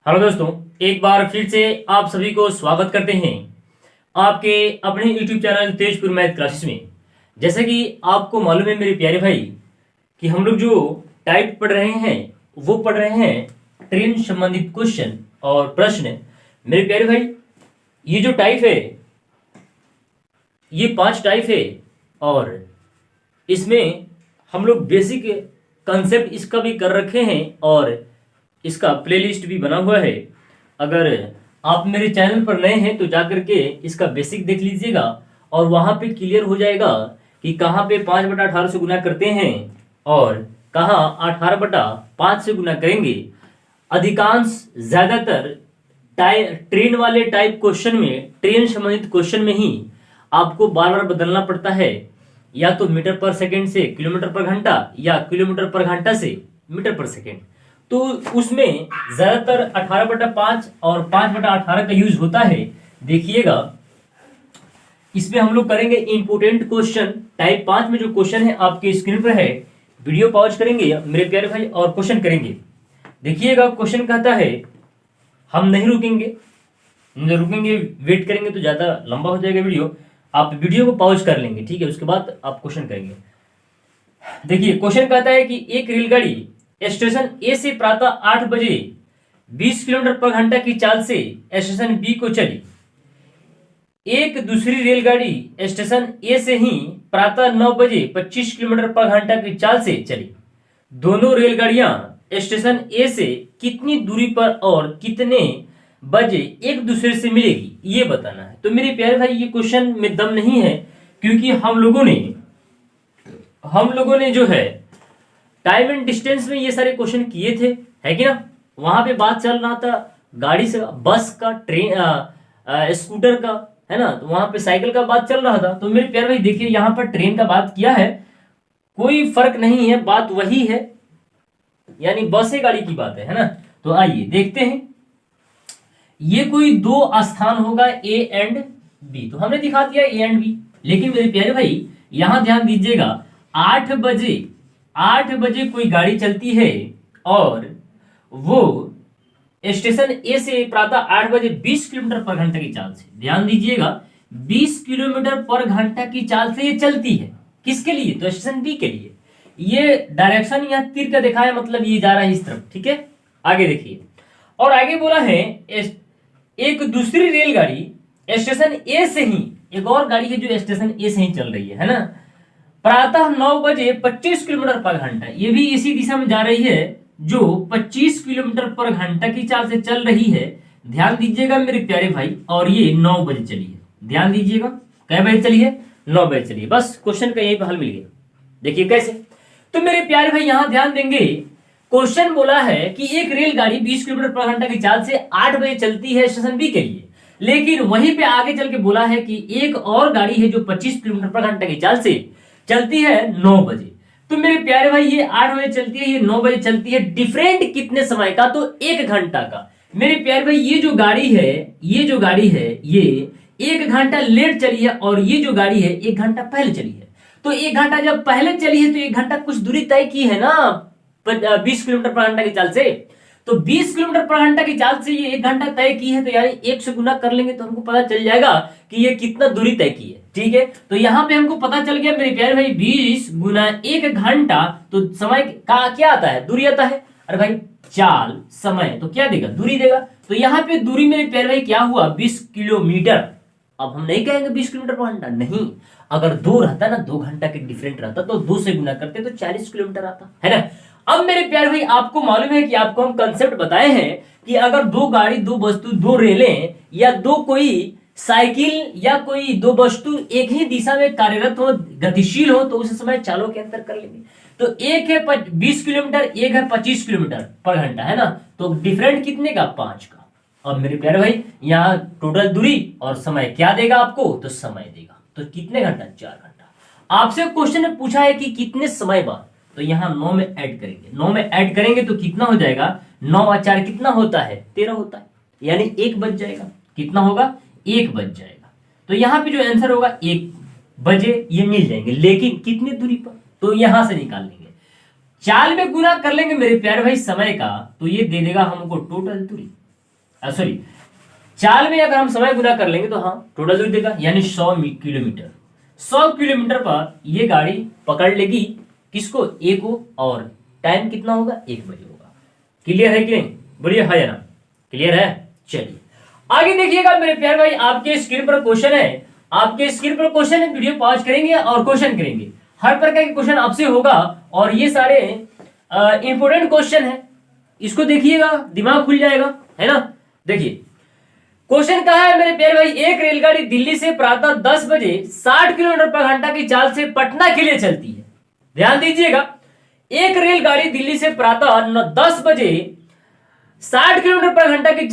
Hello दोस्तों, एक बार फिर से आप सभी को स्वागत करते हैं आपके अपने YouTube channel Tezpur math classes में। जैसे कि आपको मालूम है मेरे प्यारे भाई कि हम लोग जो टाइप पढ़ रहे हैं वो पढ़ रहे हैं ट्रेन संबंधित क्वेश्चन और प्रश्न। मेरे प्यारे भाई, ये जो टाइप है ये 5 टाइप है और इसमें हम लोग बेसिक कंसेप्ट इसका भी कर रखे हैं और इसका प्लेलिस्ट भी बना हुआ है। अगर आप मेरे चैनल पर नए हैं तो जाकर के इसका बेसिक देख लीजिएगा और वहां पे क्लियर हो जाएगा कि कहाँ पे 5/18 से गुना करते हैं और कहाँ 18/5 से गुना करेंगे। अधिकांश ज्यादातर ट्रेन वाले टाइप क्वेश्चन में, ट्रेन संबंधित क्वेश्चन में ही आपको बार बार बदलना पड़ता है, या तो मीटर पर सेकंड से किलोमीटर पर घंटा या किलोमीटर पर घंटा से मीटर पर सेकंड। तो उसमें ज्यादातर 18/5 और 5/18 का यूज होता है। देखिएगा, इसमें हम लोग करेंगे इंपोर्टेंट क्वेश्चन। टाइप 5 में जो क्वेश्चन है आपके स्क्रीन पर है, वीडियो पॉज करेंगे मेरे प्यारे भाई और क्वेश्चन करेंगे। देखिएगा, क्वेश्चन कहता है, हम नहीं रुकेंगे, वेट करेंगे तो ज्यादा लंबा हो जाएगा वीडियो। आप वीडियो को पॉज कर लेंगे, ठीक है, उसके बाद आप क्वेश्चन करेंगे। देखिए, क्वेश्चन कहता है कि एक रेलगाड़ी स्टेशन ए से प्रातः 8 बजे 20 किलोमीटर पर घंटा की चाल से स्टेशन बी को चली। एक दूसरी रेलगाड़ी स्टेशन ए से ही प्रातः 9 बजे 25 किलोमीटर पर घंटा की चाल से चली। दोनों रेलगाड़ियां स्टेशन ए से कितनी दूरी पर और कितने बजे एक दूसरे से मिलेगी, ये बताना है। तो मेरे प्यारे भाई, ये क्वेश्चन में दम नहीं है, क्योंकि हम लोगों ने जो है टाइम एंड डिस्टेंस में ये सारे क्वेश्चन किए थे, है कि ना। वहां पे बात चल रहा था गाड़ी से, बस का, ट्रेन, स्कूटर का, है ना। तो वहां पे साइकिल का बात चल रहा था। तो मेरे प्यारे भाई देखिए, यहाँ पर ट्रेन का बात किया है, कोई फर्क नहीं है, बात वही है, यानी बस से गाड़ी की बात है ना। तो आइए देखते हैं, ये कोई दो स्थान होगा ए एंड बी। तो हमने दिखा दिया ए एंड बी, लेकिन मेरे प्यारे भाई यहां ध्यान दीजिएगा, 8 बजे कोई गाड़ी चलती है और वो स्टेशन ए से प्रातः 8 बजे 20 किलोमीटर पर घंटा की चाल से, ध्यान दीजिएगा, 20 किलोमीटर पर घंटा की चाल से ये चलती है। किसके लिए? तो स्टेशन बी के लिए। ये डायरेक्शन यहाँ तीर का दिखा है, मतलब ये जा रहा है इस तरफ, ठीक है। आगे देखिए, और आगे बोला है एक दूसरी रेलगाड़ी स्टेशन ए से ही, एक और गाड़ी है जो स्टेशन ए से ही चल रही है ना, प्रातः 9 बजे 25 किलोमीटर पर घंटा, ये भी इसी दिशा में जा रही है जो 25 किलोमीटर पर घंटा की चाल से चल रही है। ध्यान दीजिएगा मेरे प्यारे भाई, और ये 9 बजे चली है। ध्यान दीजिएगा, कै बजे चली है? 9 बजे चली है। बस क्वेश्चन का यही हल मिल गया। देखिए कैसे। तो मेरे प्यारे भाई यहां ध्यान देंगे, क्वेश्चन बोला है कि एक रेलगाड़ी 20 किलोमीटर पर घंटा की चाल से 8 बजे चलती है स्टेशन बी के लिए, लेकिन वहीं पे आगे चल के बोला है कि एक और गाड़ी है जो 25 किलोमीटर पर घंटा की चाल से चलती है 9 बजे। तो मेरे प्यारे भाई, ये 8 बजे चलती है, ये 9 बजे चलती है, डिफरेंट कितने समय का? तो 1 घंटा का। मेरे प्यारे भाई, ये जो गाड़ी है ये 1 घंटा लेट चली है और ये जो गाड़ी है 1 घंटा पहले चली है। तो 1 घंटा जब पहले चली है तो 1 घंटा कुछ दूरी तय की है ना 20 किलोमीटर पर घंटा की चाल से। तो 20 किलोमीटर पर घंटा की चाल से ये 1 घंटा तय की है, तो यानी 1 से गुना कर लेंगे तो हमको पता चल जाएगा कि ये कितना दूरी तय की है, ठीक है। तो यहाँ पे हमको पता चल गया मेरे प्यारे भाई, 20 गुना 1 घंटा, तो समय का क्या आता है? दूरी आता है। अरे भाई, चाल समय तो क्या देगा? दूरी देगा। तो यहाँ पे दूरी मेरे प्यारे भाई क्या हुआ? 20 किलोमीटर। अब हम नहीं कहेंगे 20 किलोमीटर पर घंटा, नहीं, अगर 2 रहता ना, 2 घंटा के डिफरेंट रहता तो 2 से गुना करते तो 40 किलोमीटर आता, है ना। अब मेरे प्यारे भाई, आपको मालूम है कि आपको हम कंसेप्ट बताए हैं कि अगर 2 गाड़ी, 2 वस्तु, 2 रेलें या 2 कोई साइकिल या कोई 2 वस्तु एक ही दिशा में कार्यरत हो, गतिशील हो, तो उस समय चालों के अंतर कर लेंगे। तो एक है 20 किलोमीटर, एक है 25 किलोमीटर पर घंटा, है ना। तो डिफरेंट कितने का? 5 का। अब मेरे प्यारे भाई, यहाँ टोटल दूरी और समय क्या देगा आपको? तो समय देगा। तो कितने घंटा? 4 घंटा। आपसे क्वेश्चन ने पूछा है कि कितने समय बाद, तो यहाँ 9 में ऐड करेंगे। 9 में ऐड करेंगे तो कितना हो जाएगा? 9 और 4 कितना होता है? 13 होता है, यानी 1 बज जाएगा। कितना होगा? 1 बज जाएगा। तो यहाँ पे जो आंसर होगा 1 बजे ये मिल जाएंगे, लेकिन कितनी दूरी पर? तो यहां से निकाल लेंगे, चाल में गुना कर लेंगे मेरे प्यारे भाई समय का, तो ये दे देगा हमको टोटल दूरी। सॉरी, चाल में अगर हम समय गुना कर लेंगे तो हाँ टोटल दूरी देगा, यानी 100 किलोमीटर। 100 किलोमीटर पर ये गाड़ी पकड़ लेगी किसको, ए को, और टाइम कितना होगा, 1 बजे होगा। क्लियर है कि नहीं, बोलिए हाँ या ना, क्लियर है। चलिए आगे देखिएगा मेरे प्यारे भाई, आपके स्क्रीन पर क्वेश्चन है, आपके स्क्रीन पर क्वेश्चन है, वीडियो पॉज करेंगे और क्वेश्चन करेंगे। हर प्रकार के क्वेश्चन आपसे होगा और ये सारे इंपोर्टेंट क्वेश्चन है, इसको देखिएगा, दिमाग खुल जाएगा, है ना। देखिए क्वेश्चन कहा है मेरे प्यारे भाई, एक रेलगाड़ी दिल्ली से प्रातः 10 बजे 60 किलोमीटर पर घंटा की चाल से पटना के लिए चलती है। ध्यान दीजिएगा, एक रेलगाड़ी दिल्ली से प्रातः 10 बजे 60 किलोमीटर पर घंटा की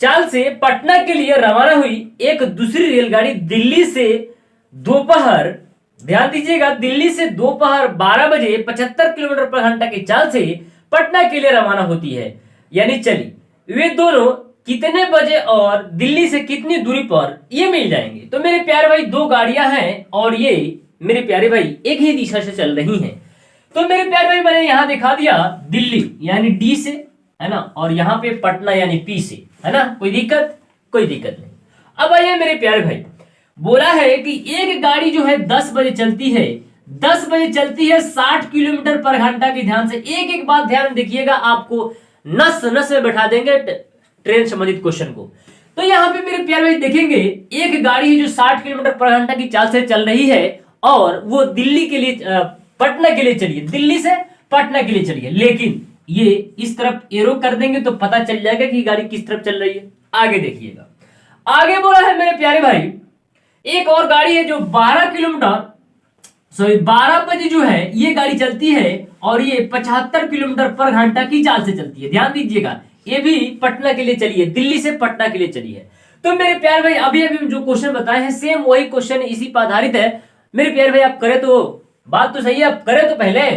चाल से पटना के लिए रवाना हुई। एक दूसरी रेलगाड़ी दिल्ली से दोपहर, ध्यान दीजिएगा, दिल्ली से दोपहर 12 बजे 75 किलोमीटर पर घंटा की चाल से पटना के लिए रवाना होती है। यानी चलिए वे दोनों कितने बजे और दिल्ली से कितनी दूरी पर ये मिल जाएंगे। तो मेरे प्यारे भाई दो गाड़ियां हैं और ये मेरे प्यारे भाई एक ही दिशा से चल रही हैं। तो मेरे प्यारे भाई मैंने यहां दिखा दिया दिल्ली यानी डी से, है ना, और यहां पे पटना यानी पी से, है ना। कोई दिक्कत, कोई दिक्कत नहीं। अब आइए मेरे प्यारे भाई, बोला है कि एक गाड़ी जो है 10 बजे चलती है, 10 बजे चलती है 60 किलोमीटर पर घंटा की। ध्यान से एक एक बात ध्यान देखिएगा, आपको नस नस में बैठा देंगे ट्रेन संबंधित क्वेश्चन को। तो यहां पे मेरे प्यारे भाई देखेंगे एक गाड़ी है जो 60 किलोमीटर पर घंटा की चाल से चल रही है और वो दिल्ली के लिए पटना के लिए चलिए, दिल्ली से पटना के लिए चलिए, लेकिन ये इस तरफ एरो कर देंगे तो पता चल जाएगा कि गाड़ी किस तरफ चल रही है। आगे देखिएगा, आगे बोला है मेरे प्यारे भाई एक और गाड़ी है जो 12 बजे जो है ये गाड़ी चलती है और ये 75 किलोमीटर पर घंटा की चाल से चलती है। ध्यान दीजिएगा, ये भी पटना के लिए चली है, दिल्ली से पटना के लिए चली है। तो मेरे प्यारे भाई अभी अभी जो क्वेश्चन बताए हैं सेम वही क्वेश्चन इसी पर आधारित है। मेरे प्यारे भाई आप करें तो बात तो सही है, आप करें तो पहले।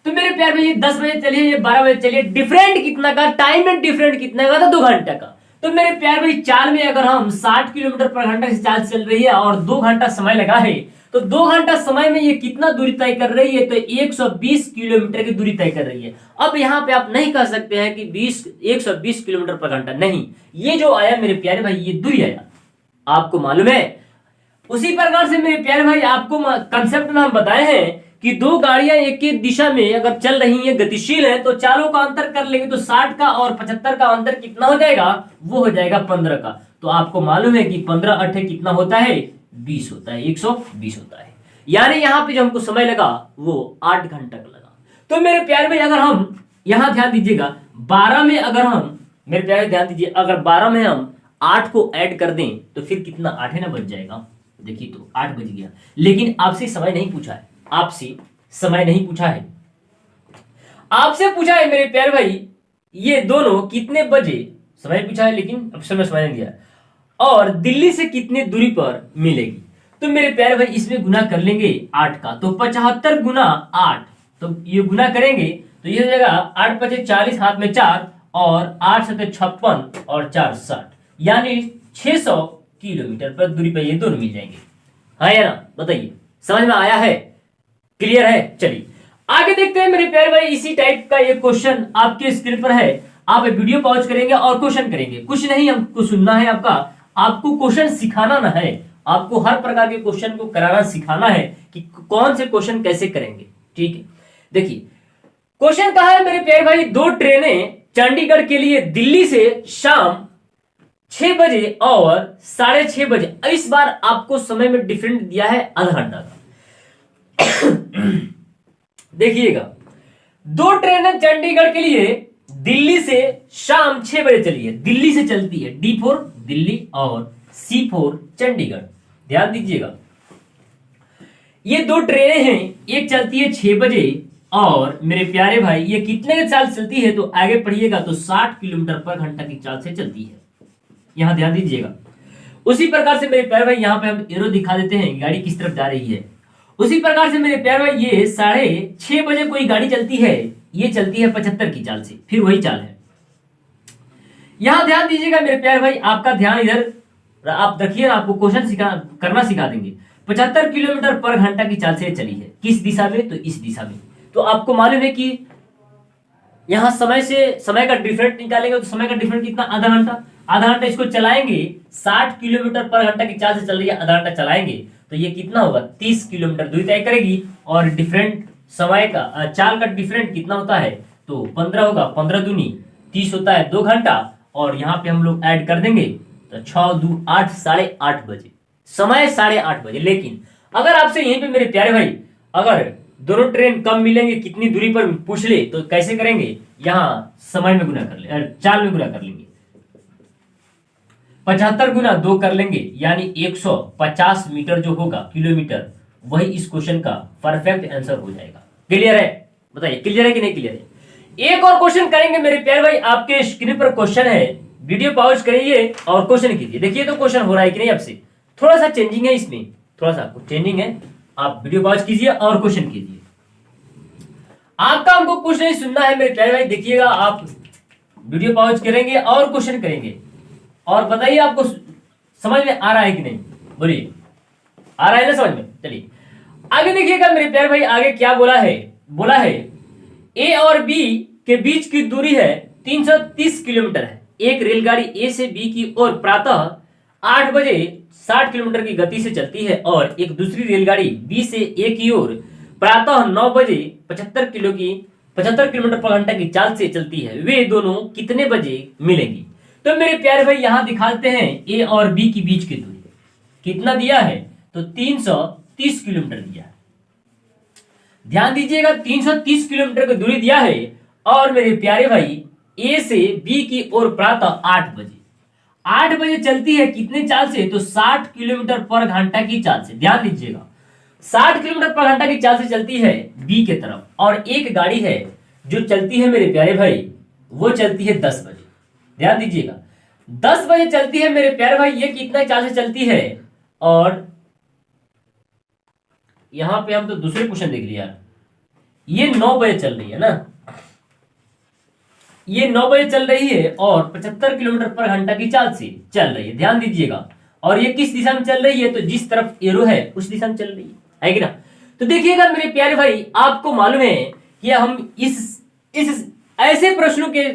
तो मेरे प्यारे भाई ये 10 बजे चलिए, ये 12 बजे चलिए, डिफरेंट कितना का, टाइम में डिफरेंट कितना का था, 2 घंटा का। तो मेरे प्यारे भाई चाल में अगर हम 60 किलोमीटर पर घंटा की चाल चल रही है और 2 घंटा समय लगा है, तो 2 घंटा समय में ये कितना दूरी तय कर रही है, तो 120 किलोमीटर की दूरी तय कर रही है। अब यहाँ पे आप नहीं कह सकते हैं कि 120 किलोमीटर पर घंटा, नहीं, ये जो आया मेरे प्यारे भाई ये दूरी आया, आपको मालूम है। उसी प्रकार से मेरे प्यारे भाई आपको कंसेप्ट में हम बताए हैं कि दो गाड़ियां एक ही दिशा में अगर चल रही हैं, गतिशील है, तो चालों का अंतर कर लेंगे तो 60 का और 75 का अंतर कितना हो जाएगा, वो हो जाएगा 15 का। तो आपको मालूम है कि 15 अट्ठे कितना होता है, 20 होता है, 120 होता है। यानी यहाँ पे जो हमको समय लगा वो 8 घंटा का लगा। तो मेरे प्यारे भाई अगर हम यहां ध्यान दीजिएगा 12 में अगर हम, मेरे प्यारे ध्यान दीजिए, अगर 12 में हम 8 को ऐड कर दें तो फिर कितना, 8 ना बच जाएगा। देखिए तो 8 बज गया, लेकिन आपसे समय नहीं पूछा है, आपसे समय नहीं पूछा है, आपसे पूछा है मेरे प्यारे भाई ये दोनों कितने बजे, समय पूछा है लेकिन अब समय नहीं दिया, और दिल्ली से कितने दूरी पर मिलेगी। तो मेरे प्यारे भाई इसमें गुना कर लेंगे 8 का, तो 75 गुना 8, तो ये गुना करेंगे तो ये हो जाएगा 8 पचे 40, हाथ में 4 और 8 सते 56 और 4 60, यानी 600 किलोमीटर पर दूरी पर ये दोनों मिल जाएंगे। हाँ या ना, बताइए समझ में आया है, क्लियर है। चलिए आगे देखते हैं मेरे प्यारे भाई, इसी टाइप का एक क्वेश्चन आपके स्क्रीन पर है, आप वीडियो पॉज करेंगे और क्वेश्चन करेंगे। कुछ नहीं हमको सुनना है, आपको क्वेश्चन सिखाना ना है, आपको हर प्रकार के क्वेश्चन को कराना सिखाना है कि कौन से क्वेश्चन कैसे करेंगे, ठीक है। देखिए क्वेश्चन कहा है मेरे प्यारे भाई, 2 ट्रेनें चंडीगढ़ के लिए दिल्ली से शाम 6 बजे और 6:30 बजे, इस बार आपको समय में डिफरेंट दिया है आधा घंटा का। देखिएगा 2 ट्रेनें चंडीगढ़ के लिए दिल्ली से शाम 6 बजे चली है, दिल्ली से चलती है, D4 दिल्ली और C4 चंडीगढ़। ध्यान दीजिएगा ये 2 ट्रेनें हैं, एक चलती है 6 बजे और मेरे प्यारे भाई ये कितने के चाल चलती है, तो आगे पढ़िएगा तो 60 किलोमीटर पर घंटा की चाल से चलती है। यहां ध्यान दीजिएगा। उसी प्रकार से मेरे प्यारे भाई यहां पे हम एरो दिखा देते हैं गाड़ी किस तरफ जा रही है। उसी प्रकार से मेरे प्यारे भाई ये 6:30 बजे कोई गाड़ी चलती है, ये चलती है 75 की चाल से, फिर वही चाल है। यहां ध्यान दीजिएगा मेरे प्यारे भाई, आपका ध्यान इधर आप रखिए, आपको क्वेश्चन करना सिखा देंगे। 75 किलोमीटर पर घंटा की चाल से चली है, किस दिशा में, तो इस दिशा में। तो आपको मालूम है कि यहाँ समय का डिफरेंट निकालेंगे तो समय का डिफरेंट कितना, आधा घंटा। आधा घंटा इसको चलाएंगे, 60 किलोमीटर पर घंटा की चाल से चल रही है, आधा घंटा चलाएंगे तो ये कितना होगा, 30 किलोमीटर दूरी तय करेगी। और डिफरेंट समय का चाल का डिफरेंट कितना होता है, तो 15 होगा, 15 दूनी 30 होता है 2 घंटा। और यहाँ पे हम लोग ऐड कर देंगे तो 6 2 8, 8:30 बजे, समय 8:30 बजे। लेकिन अगर आपसे यहीं पे मेरे प्यारे भाई अगर दोनों ट्रेन कम मिलेंगे कितनी दूरी पर पूछ ले तो कैसे करेंगे, यहाँ समय में गुना कर ले, चाल में गुना कर लेंगे, 75 गुना 2 कर लेंगे यानी 150 मीटर जो होगा किलोमीटर, वही इस क्वेश्चन का परफेक्ट आंसर हो जाएगा। क्लियर है, बताइए क्लियर है कि नहीं क्लियर है। एक और क्वेश्चन करेंगे मेरे प्यारे भाई, आपके स्क्रीन पर क्वेश्चन है, वीडियो पॉज करिए और क्वेश्चन कीजिए। देखिए तो क्वेश्चन हो रहा है कि नहीं आपसे, थोड़ा सा चेंजिंग है इसमें, थोड़ा सा कुछ चेंजिंग है, आप वीडियो पॉज कीजिए और क्वेश्चन कीजिए। आपका हमको कुछ नहीं सुनना है मेरे प्यारे भाई, देखिएगा आप वीडियो पॉज करेंगे और क्वेश्चन करेंगे और बताइए आपको समझ में आ रहा है कि नहीं, बोलिए आ रहा है ना समझ में। चलिए आगे देखिएगा मेरे प्यारे भाई, आगे क्या बोला है ए और बी के बीच की दूरी है 330 किलोमीटर है। एक रेलगाड़ी ए से बी की ओर प्रातः 8 बजे 60 किलोमीटर की गति से चलती है और एक दूसरी रेलगाड़ी बी से ए की ओर प्रातः 9 बजे 75 किलोमीटर पर घंटा की चाल से चलती है। वे दोनों कितने बजे मिलेंगी। तो मेरे प्यारे भाई यहां दिखाते हैं ए और बी के बीच की दूरी कितना दिया है, तो 330 किलोमीटर दिया है। ध्यान दीजिएगा 330 किलोमीटर की दूरी दिया है और मेरे प्यारे भाई ए से बी की ओर प्रातः 8 बजे चलती है कितने चाल से, तो 60 किलोमीटर पर घंटा की चाल से। ध्यान दीजिएगा 60 किलोमीटर पर घंटा की चाल से चलती है बी के तरफ, और एक गाड़ी है जो चलती है मेरे प्यारे भाई, वो चलती है 10 बजे। ध्यान दीजिएगा 10 बजे चलती है मेरे प्यारे भाई, ये कितना चाल से चलती है। और यहां पे हम तो दूसरे क्वेश्चन देख लिया, ये 9 बजे चल रही है ना, ये 9 बजे चल रही है और 75 किलोमीटर पर घंटा की चाल से चल रही है। ध्यान दीजिएगा, और ये किस दिशा में चल रही है, तो जिस तरफ एरो है उस दिशा में चल रही है कि ना। तो देखिएगा मेरे प्यारे भाई, आपको मालूम है कि हम इस ऐसे प्रश्नों के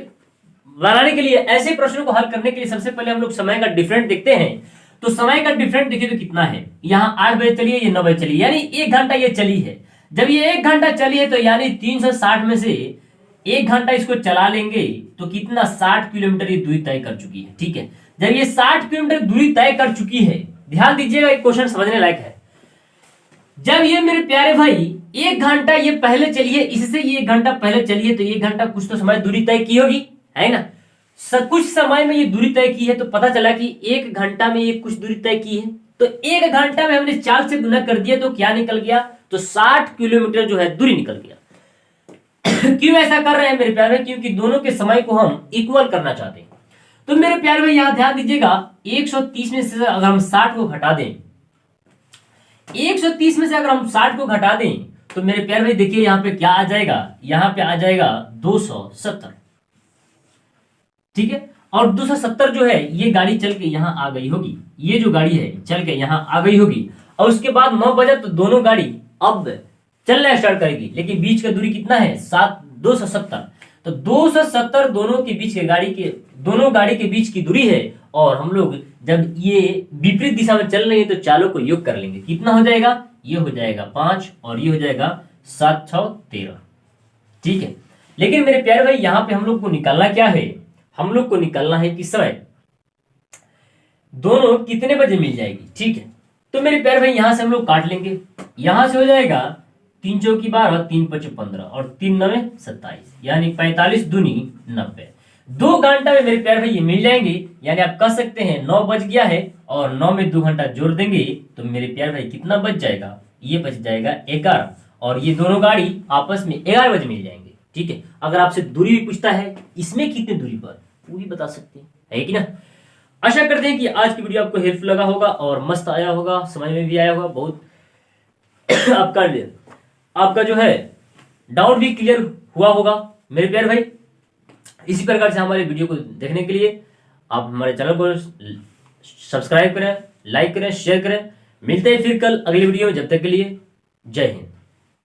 बनाने के लिए, ऐसे प्रश्नों को हल करने के लिए सबसे पहले हम लोग समय का डिफरेंट देखते हैं। तो समय का डिफरेंट देखिए तो कितना है, यहाँ 8 बजे चली है, ये 9 बजे चली, यानी 1 घंटा ये चली है। जब ये 1 घंटा चली है तो यानी 360 में से 1 घंटा इसको चला लेंगे तो कितना, 60 किलोमीटर ये दूरी तय कर चुकी है। ठीक है, जब ये 60 किलोमीटर दूरी तय कर चुकी है, ध्यान दीजिएगा एक क्वेश्चन समझने लायक है। जब ये मेरे प्यारे भाई 1 घंटा ये पहले चलिए, इससे ये 1 घंटा पहले चलिए, तो 1 घंटा कुछ तो समय दूरी तय की होगी, है ना। कुछ समय में ये दूरी तय की है, तो पता चला कि 1 घंटा में ये कुछ दूरी तय की है, तो 1 घंटा में हमने 4 से गुना कर दिया तो क्या निकल गया, तो 60 किलोमीटर जो है दूरी निकल गया। क्यों ऐसा कर रहे हैं मेरे प्यारे, क्योंकि दोनों के समय को हम इक्वल करना चाहते हैं। तो मेरे प्यारे भाई यहां ध्यान दीजिएगा, 130 में से अगर हम 60 को घटा दें, 130 में से अगर हम 60 को घटा दें तो मेरे प्यारे भाई देखिए यहां पे क्या आ जाएगा, यहां पे आ जाएगा 270। ठीक है, और 270 जो है ये गाड़ी चल के यहां आ गई होगी, ये जो गाड़ी है चल के यहां आ गई होगी, और उसके बाद 9 बजे तो दोनों गाड़ी अब चलना स्टार्ट करेगी, लेकिन बीच का दूरी कितना है, 270। तो 270 दोनों के बीच के दोनों गाड़ी के बीच की दूरी है। और हम लोग जब ये विपरीत दिशा में चल रही है तो चालों को योग कर लेंगे, कितना हो जाएगा, ये हो जाएगा 5 और ये हो जाएगा 7 6 13। ठीक है, लेकिन मेरे प्यारे भाई यहां पे हम लोग को निकालना क्या है, हम लोग को निकालना है कि समय दोनों कितने बजे मिल जाएगी। ठीक है, तो मेरे प्यारे भाई यहां से हम लोग काट लेंगे, यहां से हो जाएगा 3 चौकी 12, 3 5 15 और 3 9 27, यानी 45 दूनी 90। 2 घंटा में मेरे प्यारे भाई ये मिल जाएंगे, यानी आप कह सकते हैं 9 बज गया है और 9 में 2 घंटा जोड़ देंगे तो मेरे प्यारे भाई कितना बच जाएगा, ये बच जाएगा 11, और ये दोनों गाड़ी आपस में 11 बजे मिल जाएंगे। ठीक है, अगर आपसे दूरी भी पूछता है इसमें कितनी दूरी पर, वो भी बता सकते हैं, है कि ना। आशा करते हैं कि आज की वीडियो आपको हेल्पफुल लगा होगा और मस्त आया होगा, समझ में भी आया होगा बहुत। आपका जो है डाउट भी क्लियर हुआ होगा मेरे प्यारे भाई। इसी प्रकार से हमारे वीडियो को देखने के लिए आप हमारे चैनल को सब्सक्राइब करें, लाइक करें, शेयर करें। मिलते हैं फिर कल अगली वीडियो में, जब तक के लिए जय हिंद।